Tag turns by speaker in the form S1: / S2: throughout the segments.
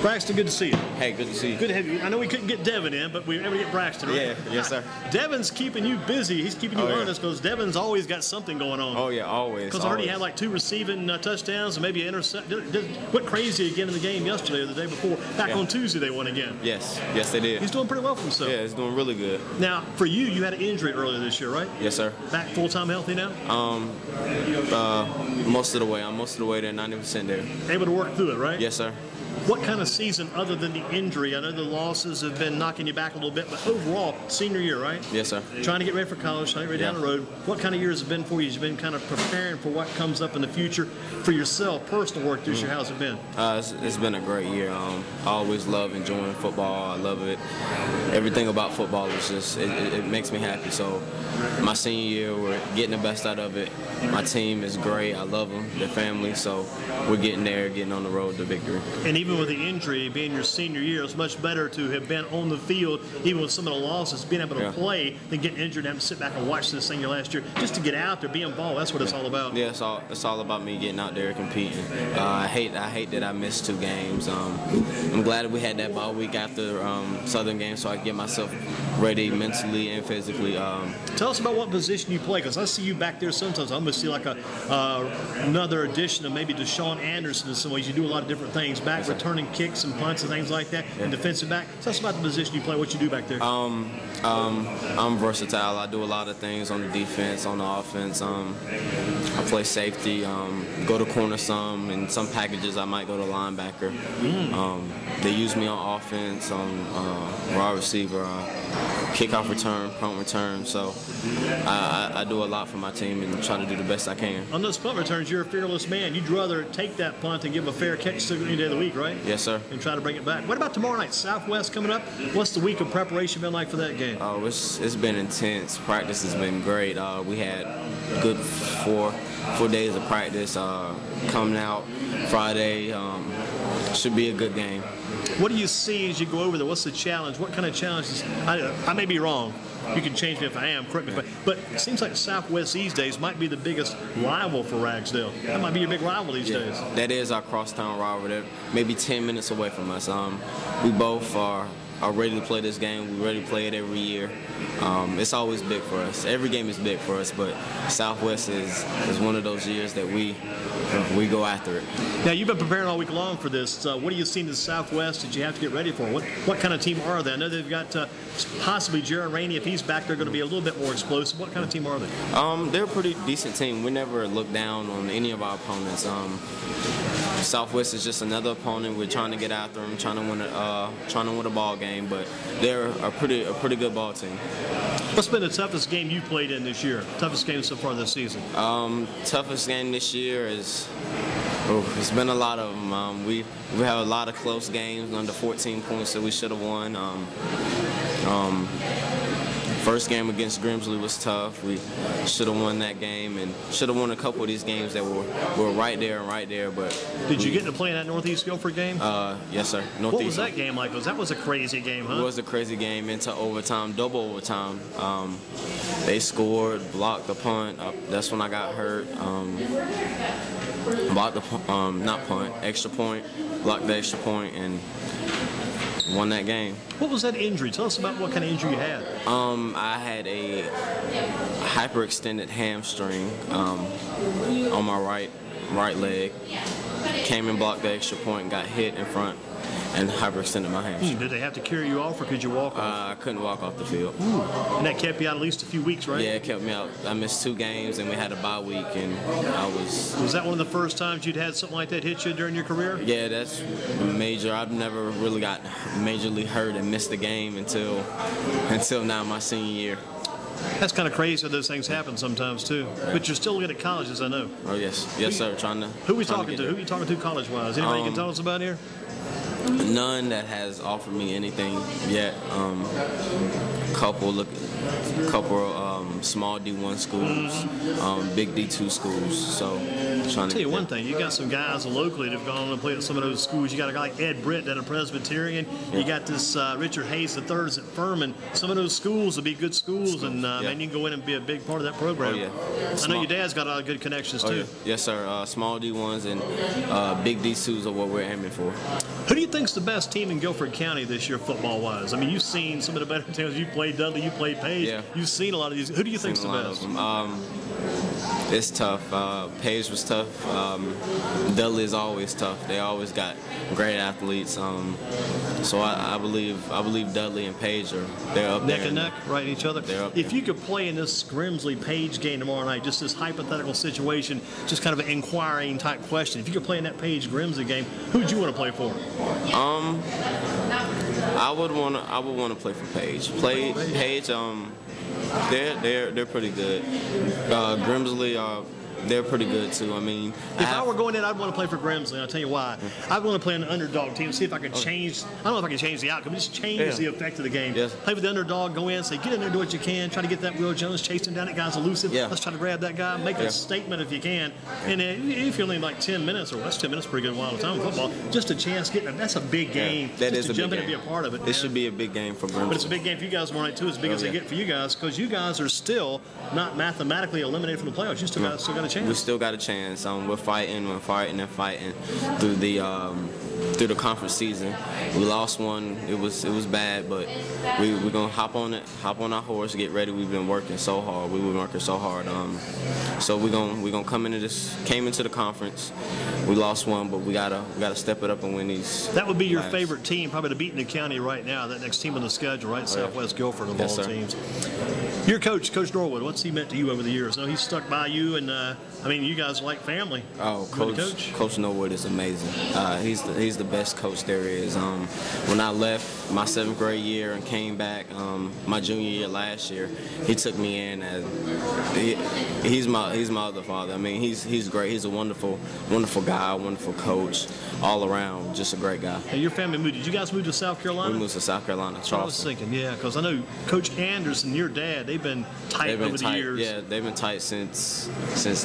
S1: Braxton, good to see you.
S2: Hey, good to see you.
S1: Good to have you. I know we couldn't get Devin in, but we were able to get Braxton, right?
S2: Yeah, yes, sir.
S1: Devin's keeping you busy. He's keeping you honest because Devin's always got something going on.
S2: Oh, yeah, always.
S1: Because I heard he had like 2 receiving touchdowns and maybe an intercept. Went crazy again in the game yesterday or the day before. Back on Tuesday, they won again.
S2: Yes, they did.
S1: He's doing pretty well for himself.
S2: Yeah, he's doing really good.
S1: Now, for you, you had an injury earlier this year, right?
S2: Yes, sir.
S1: Back full-time healthy now?
S2: Most of the way. I'm most of the way there, 90% there.
S1: Able to work through it, right?
S2: Yes, sir.
S1: What kind of season, other than the injury? I know the losses have been knocking you back a little bit, but overall, senior year, right?
S2: Yes, sir.
S1: Trying to get ready for college, trying to get ready down the road. What kind of years have been for you? You've been kind of preparing for what comes up in the future for yourself, personal work this year. How's it been?
S2: It's been a great year. I always love enjoying football. I love it. Everything about football is just, it makes me happy. So my senior year, we're getting the best out of it. My team is great. I love them, their family. So we're getting there, getting on the road to victory.
S1: And even with the injury, being your senior year, it's much better to have been on the field, even with some of the losses, being able to play than getting injured and having to sit back and watch this thing your last year. Just to get out there, be involved, that's what it's all about.
S2: Yeah, it's all about me getting out there competing. I hate that I missed 2 games. I'm glad that we had that bye week after Southern game so I could get myself ready mentally and physically.
S1: Tell us about what position you play, because I see you back there sometimes. I almost see like another addition of maybe Deshaun Anderson in some ways. You do a lot of different things, back returning kicks and punts and things like that, and defensive back. Tell us about the position you play, what you do back there.
S2: I'm versatile. I do a lot of things on the defense, on the offense. I play safety, go to corner some, and some packages I might go to linebacker. They use me on offense, on wide receiver, kickoff return, punt return. So I do a lot for my team and try to do the best I can.
S1: On those punt returns, you're a fearless man. You'd rather take that punt and give a fair catch any day of the week, right?
S2: Yes, sir.
S1: And try to bring it back. What about tomorrow night? Southwest coming up. What's the week of preparation been like for that game?
S2: Oh, it's been intense. Practice has been great. We had good four days of practice. Coming out Friday, should be a good game.
S1: What do you see as you go over there? What's the challenge? What kind of challenges? I may be wrong. You can change me if I am. Correct me if I. But it seems like Southwest these days might be the biggest rival for Ragsdale. That might be your big rival these days.
S2: That is our crosstown rival. They're maybe 10 minutes away from us. We both are ready to play this game. We're ready to play it every year. It's always big for us. Every game is big for us, but Southwest is one of those years that we go after it.
S1: Now, you've been preparing all week long for this. What do you see in the Southwest that you have to get ready for? What kind of team are they? I know they've got possibly Jaron Rainey. If he's back, they're going to be a little bit more explosive. What kind of team are they?
S2: They're a pretty decent team. We never look down on any of our opponents. Southwest is just another opponent. We're trying to get after them, trying to win a ball game, but they're a pretty good ball team.
S1: What's been the toughest game you played in this year? Toughest game so far this season?
S2: Toughest game this year is. It's been a lot of them. We have a lot of close games under 14 points that we should have won. First game against Grimsley was tough. We should have won that game and should have won a couple of these games that were right there. But
S1: did you get to play in that Northeast Guilford game?
S2: Yes, sir. Northeast.
S1: What was that game like? That was a crazy game, huh?
S2: It was a crazy game into overtime, double overtime. They scored, blocked the punt. That's when I got hurt. Blocked the extra point, blocked the extra point, and won that game.
S1: What was that injury? Tell us about what kind of injury you had.
S2: I had a hyperextended hamstring on my right leg. Came and blocked the extra point, got hit in front, and hyperextended my hamstring.
S1: Did they have to carry you off, or could you walk off?
S2: I couldn't walk off the field.
S1: And that kept you out at least a few weeks, right?
S2: Yeah, it kept me out. I missed 2 games, and we had a bye week, and I was...
S1: Was that one of the first times you'd had something like that hit you during your career?
S2: Yeah, that's major. I've never really got majorly hurt and missed a game until now, my senior year.
S1: That's kind of crazy how those things happen sometimes, too. But you're still good at colleges, I know.
S2: Oh, yes. Yes, sir.
S1: Who are we talking to? Who are you talking to college-wise? Anybody you can tell us about here?
S2: None that has offered me anything yet. Couple small D1 schools, big D2 schools. So
S1: I'll tell you one thing, you got some guys locally that have gone on and played at some of those schools. You got a guy like Ed Britt at a Presbyterian.
S2: Yeah.
S1: You got this Richard Hayes III at Furman. Some of those schools will be good schools, and man, you can go in and be a big part of that program.
S2: Oh, yeah.
S1: I know your dad's got a lot of good connections too.
S2: Yeah. Yes, sir. Small D1s and big D2s are what we're aiming for.
S1: Who do you think's the best team in Guilford County this year, football-wise? I mean, you've seen some of the better teams. You played Dudley, you played Page.
S2: Yeah.
S1: You've seen a lot of these. Who do you think's the best?
S2: It's tough. Page was tough. Dudley is always tough. They always got great athletes. So I believe Dudley and Page they're up
S1: neck
S2: there.
S1: and neck, right each other.
S2: They're up
S1: if
S2: there.
S1: you could play in this Grimsley-Page game tomorrow night, just this hypothetical situation, just kind of an inquiring type question. If you could play in that Page-Grimsley game, who would you want to play for?
S2: I would want to play for Page. Page. They're pretty good. Grimsley they're pretty good too. I mean,
S1: if I were going in, I'd want to play for Grimsley. I'll tell you why. I'd want to play an underdog team, see if I could change. I don't know if I can change the outcome, just change the effect of the game.
S2: Yes.
S1: Play with the underdog, go in, say, get in there, do what you can, try to get that Will Jones, chase him down. That guy's elusive.
S2: Yeah.
S1: Let's try to grab that guy, make a statement if you can. And if you're only like 10 minutes, or that's 10 minutes, pretty good while of time in football. Just a chance, that's a big game.
S2: That
S1: just
S2: is
S1: to
S2: a
S1: jump
S2: big
S1: in
S2: game.
S1: and be a part of it.
S2: It should be a big game for Grimsley.
S1: But it's a big game for you guys tomorrow night too, as big as they get for you guys, because you guys are still not mathematically eliminated from the playoffs. You still got a chance.
S2: We still got a chance. We're fighting through the conference season. We lost one. It was bad, but we're gonna hop on our horse, get ready. We've been working so hard. We've been working so hard. So we're gonna came into the conference. We lost one, but we gotta step it up and win these.
S1: That would be your favorite team, probably to beat in the county right now. That next team on the schedule, right? Southwest Guilford of all teams. Your coach, Coach Norwood, what's he meant to you over the years? I know he's stuck by you, and I mean, you guys are like family.
S2: Oh, Coach Norwood is amazing. He's the best coach there is. When I left my 7th grade year and came back my junior year last year, he took me in as he's my other father. I mean, he's great. He's a wonderful guy, wonderful coach, all around, just a great guy.
S1: And your family moved. Did you guys move to South Carolina?
S2: We moved to South Carolina, Charleston.
S1: I was thinking, yeah, because I know Coach Anderson, your dad, they've been tight over the years.
S2: Yeah, they've been tight since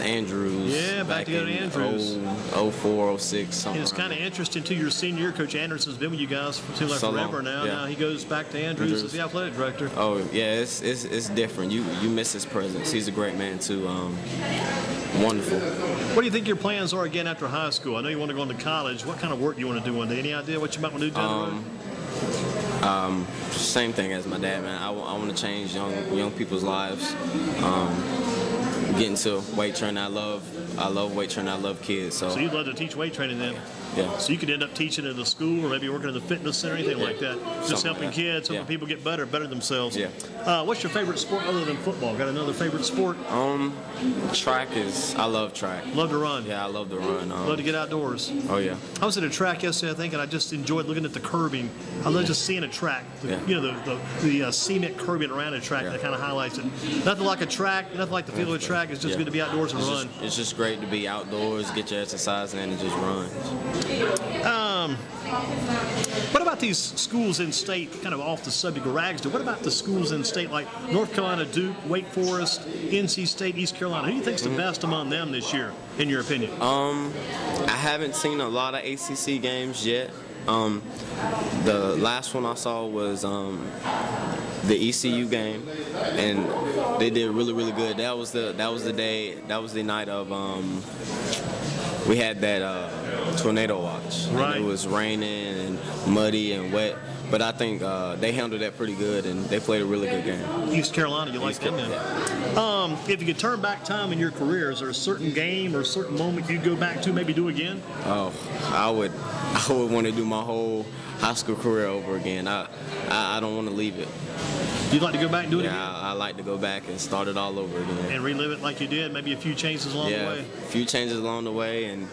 S2: Andrews.
S1: Yeah, back together in Andrews.
S2: 04, 06, something.
S1: And it's kind of interesting too. Your senior year, Coach Anderson's been with you guys for forever now.
S2: Yeah.
S1: Now he goes back to Andrews as the athletic director.
S2: Oh yeah, it's different. You miss his presence. He's a great man too. Wonderful.
S1: What do you think your plans are again after high school? I know you want to go into college. What kind of work do you want to do one day? Any idea what you might want to do down the road?
S2: Same thing as my dad, man. I want to change young people's lives. Get into weight training. I love weight training. I love kids. So
S1: you'd love to teach weight training then?
S2: Yeah.
S1: So you could end up teaching at a school or maybe working at the fitness center, anything like that. Just helping kids, helping people get better themselves.
S2: Yeah.
S1: What's your favorite sport other than football? Got another favorite sport?
S2: Track is. I love track.
S1: Love to run.
S2: Yeah, I love to run.
S1: Love to get outdoors.
S2: Oh yeah.
S1: I was at a track yesterday, I think, and I just enjoyed looking at the curbing. I love just seeing a track. You know, the cement curbing around a track that kind of highlights it. Nothing like a track, nothing like the feel of a track. It's just good to be outdoors and run.
S2: It's just great to be outdoors, get your exercise in, and just run.
S1: What about these schools in state, kind of off the subject of Ragsdale, what about the schools in state like North Carolina, Duke, Wake Forest, NC State, East Carolina? Who do you think's the best among them this year, in your opinion?
S2: I haven't seen a lot of ACC games yet. The last one I saw was the ECU game, and they did really, really good. That was the night of we had that tornado watch.
S1: Right.
S2: And it was raining and muddy and wet, but I think they handled that pretty good, and they played a really good game.
S1: East Carolina, you like them?
S2: Yeah.
S1: If you could turn back time in your career, is there a certain game or a certain moment you'd go back to, maybe do again?
S2: Oh, I would want to do my whole high school career over again. I don't want to leave it.
S1: You'd like to go back and do it again?
S2: Yeah, I like to go back and start it all over again.
S1: And relive it like you did, maybe a few changes along the way?
S2: Yeah, a few changes along the way. And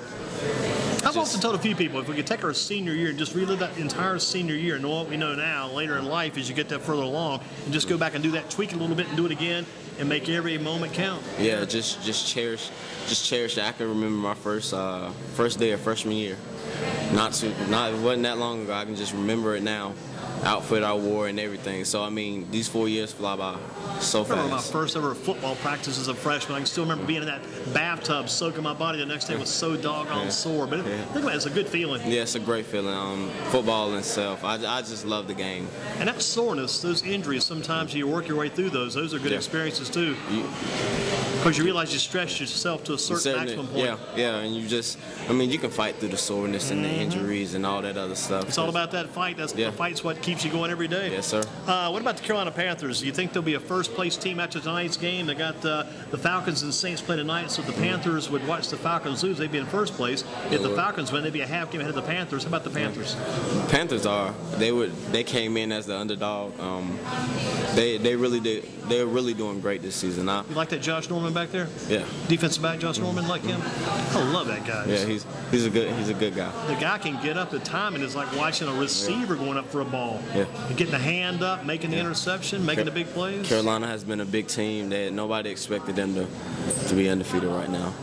S1: I've also told a few people, if we could take our senior year and just relive that entire senior year and know what we know now, later in life as you get that further along, and just go back and do that, tweak it a little bit and do it again, and make every moment count.
S2: Yeah, just cherish it. I can remember my first day of freshman year. It wasn't that long ago. I can just remember it now. outfit I wore and everything. So I mean, these 4 years fly by so
S1: I remember my
S2: fast.
S1: first ever football practice as a freshman. I can still remember being in that bathtub, soaking my body. The next day was so doggone sore. But think about it, it's a good feeling.
S2: Yeah, it's a great feeling. Football in itself, I just love the game.
S1: And that soreness, those injuries, sometimes you work your way through those. Those are good experiences too. Because you realize you stretched yourself to a certain maximum point.
S2: Yeah, and you just, I mean, you can fight through the soreness and the injuries and all that other stuff.
S1: It's all about that fight. The fight's what keeps you going every day.
S2: Yes, sir.
S1: What about the Carolina Panthers? Do you think there'll be a first-place team after tonight's game? They got the Falcons and Saints play tonight, so if the Panthers would watch the Falcons lose, they'd be in first place. If the Falcons win, they'd be a half game ahead of the Panthers. How about the Panthers?
S2: Panthers they came in as the underdog. They really did. They're really doing great this season.
S1: You like that Josh Norman back there?
S2: Yeah.
S1: Defensive back Josh Norman, like him? I love that guy.
S2: Yeah, he's a good guy.
S1: The guy can get up. The timing is like watching a receiver going up for a ball.
S2: Yeah.
S1: Getting the hand up, making the interception, making the big plays.
S2: Carolina has been a big team. Nobody expected them to be undefeated right now.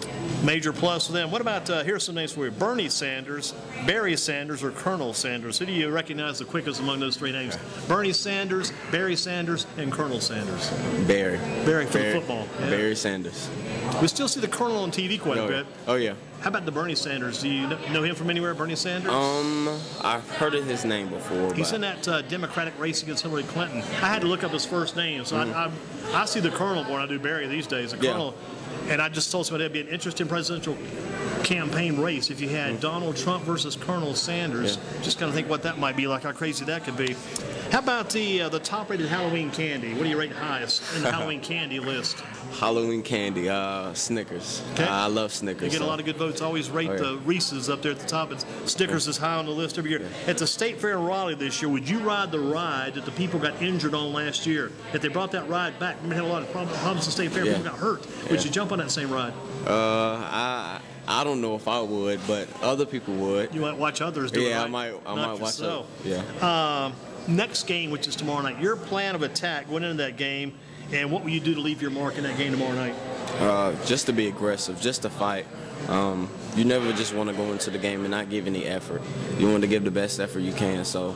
S1: Major plus for them. What about, here's some names for you. Bernie Sanders, Barry Sanders, or Colonel Sanders? Who do you recognize the quickest among those three names? Bernie Sanders, Barry Sanders, and Colonel Sanders.
S2: Barry
S1: for the football. Yeah.
S2: Barry Sanders.
S1: We still see the Colonel on TV quite a bit.
S2: Oh, yeah.
S1: How about the Bernie Sanders? Do you know him from anywhere, Bernie Sanders?
S2: I've heard of his name before.
S1: He's in that Democratic race against Hillary Clinton. I had to look up his first name, so I see the Colonel more than I do Barry these days. The Colonel, and I just told somebody it'd be an interesting presidential campaign race if you had Donald Trump versus Colonel Sanders. Just kind of think what that might be like, how crazy that could be. How about the top-rated Halloween candy? What do you rate highest in the Halloween candy list?
S2: Halloween candy, Snickers. Okay. I love Snickers.
S1: You get a lot of good votes. Always rate the Reese's up there at the top. Snickers is high on the list every year. At the State Fair in Raleigh this year, would you ride the ride that the people got injured on last year? If they brought that ride back, remember, had a lot of problems at the State Fair. People got hurt. Would you jump on that same ride?
S2: I don't know if I would, but other people would.
S1: You might watch others do it.
S2: Yeah,
S1: right?
S2: I might watch that.
S1: Yeah. Next game, which is tomorrow night, your plan of attack going into that game, and what will you do to leave your mark in that game tomorrow night?
S2: Just to be aggressive, just to fight. You never just want to go into the game and not give any effort. You want to give the best effort you can. So,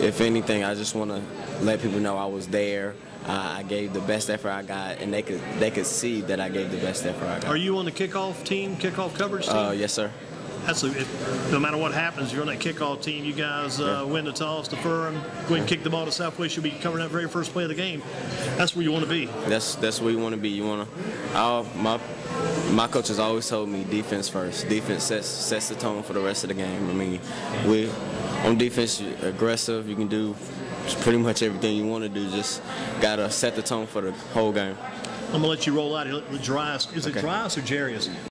S2: if anything, I just want to let people know I was there. I gave the best effort I got, and they could see that I gave the best effort I got.
S1: Are you on the kickoff team, kickoff coverage team?
S2: Yes, sir.
S1: No matter what happens, you're on that kickoff team. You guys win the toss, defer, and go ahead and kick the ball to Southwest. You'll be covering that very first play of the game. That's where you want to be.
S2: That's where you want to be. You want to. My coach has always told me defense first. Defense sets the tone for the rest of the game. I mean, on defense, you're aggressive. You can do pretty much everything you want to do. Just gotta set the tone for the whole game.
S1: I'm gonna let you roll out. Is it Dryas or Jarius?